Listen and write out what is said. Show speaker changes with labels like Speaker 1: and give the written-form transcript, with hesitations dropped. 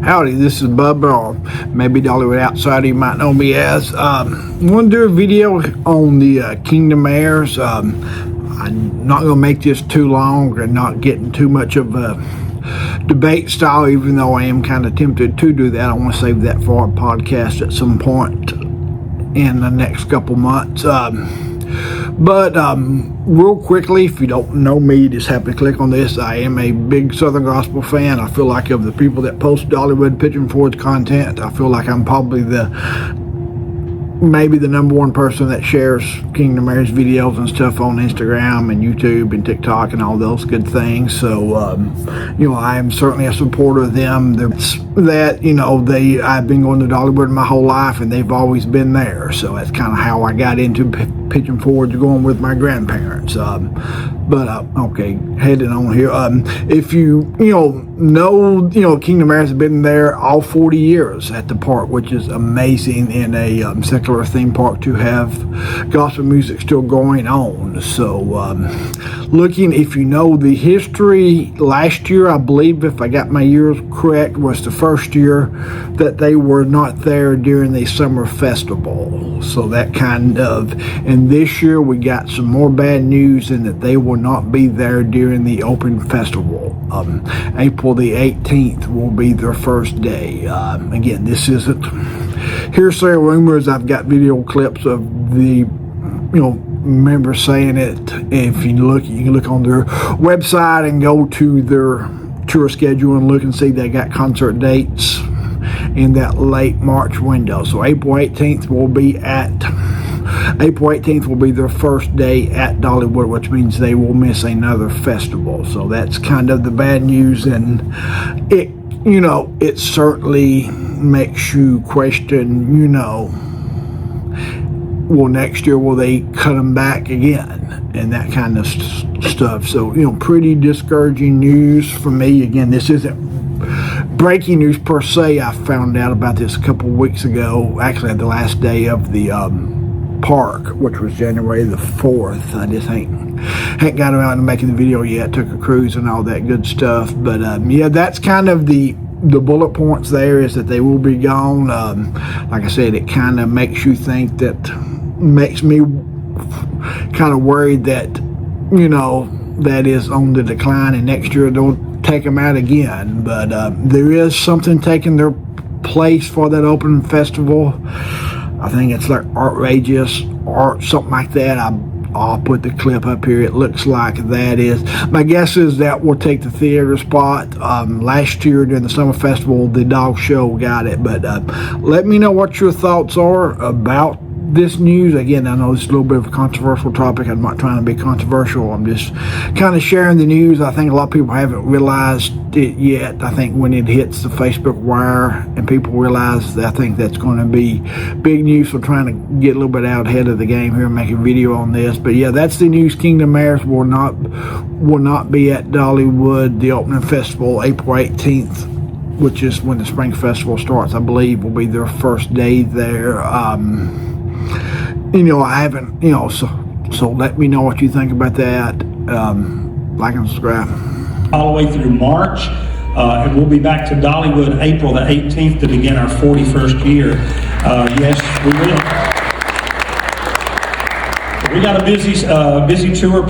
Speaker 1: Howdy, this is Bubba, or maybe Dollywood outsider you might know me as. I'm going to do a video on the Kingdom Heirs. I'm not going to make this too long and not getting too much of a debate style, even though I am kind of tempted to do that. I want to save that for a podcast at some point in the next couple months. But real quickly, if you don't know me, just happen to click on this. I am a big Southern Gospel fan. I feel like of the people that post Dollywood Pigeon Forge content, I feel like I'm probably maybe the number one person that shares Kingdom Heirs videos and stuff on Instagram and YouTube and TikTok and all those good things. So, I am certainly a supporter of them. I've been going to Dollywood my whole life, and they've always been there. So that's kind of how I got into Pigeon Forge, going with my grandparents. Okay, heading on here. If you know, Kingdom Heirs have been there all 40 years at the park, which is amazing in a secular theme park to have gospel music still going on. So, if you know the history, last year, I believe, if I got my years correct, was the first year that they were not there during the summer festival. So that and this year we got some more bad news in that they will not be there during the open festival. April the 18th will be their first day. Again, this isn't hearsay or rumors. I've got video clips of the members saying it. If you look, you can look on their website and go to their tour schedule and look and see they got concert dates in that late March window. So April 18th will be their first day at Dollywood, which means they will miss another festival. So that's kind of the bad news, and it certainly makes you question, well, next year, will they cut them back again? And that kind of stuff. So, pretty discouraging news for me. Again, this isn't breaking news per se. I found out about this a couple of weeks ago, actually the last day of the park, which was January the 4th. I just ain't got around to making the video yet. Took a cruise and all that good stuff. But, that's kind of the bullet points there, is that they will be gone. Like I said, it kind of makes you think makes me kind of worried that, that is on the decline, and next year they'll take them out again. But there is something taking their place for that open festival. I think it's like outrageous art, something like that. I'll put the clip up here. It looks like that is. My guess is that will take the theater spot. Last year during the summer festival, the dog show got it. But let me know what your thoughts are about this news. Again, I know it's a little bit of a controversial topic. I'm not trying to be controversial. I'm just kind of sharing the news. I think a lot of people haven't realized it yet. I think when it hits the Facebook wire and people realize that, I think that's going to be big news. So trying to get a little bit out ahead of the game here and make a video on this. But yeah, that's the news. Kingdom Heirs will not be at Dollywood. The opening festival, April 18th, which is when the spring festival starts, I believe, will be their first day there. I haven't, so let me know what you think about that. Like and subscribe.
Speaker 2: All the way through March, and we'll be back to Dollywood April the 18th to begin our 41st year. Yes, we will. We got a busy tour.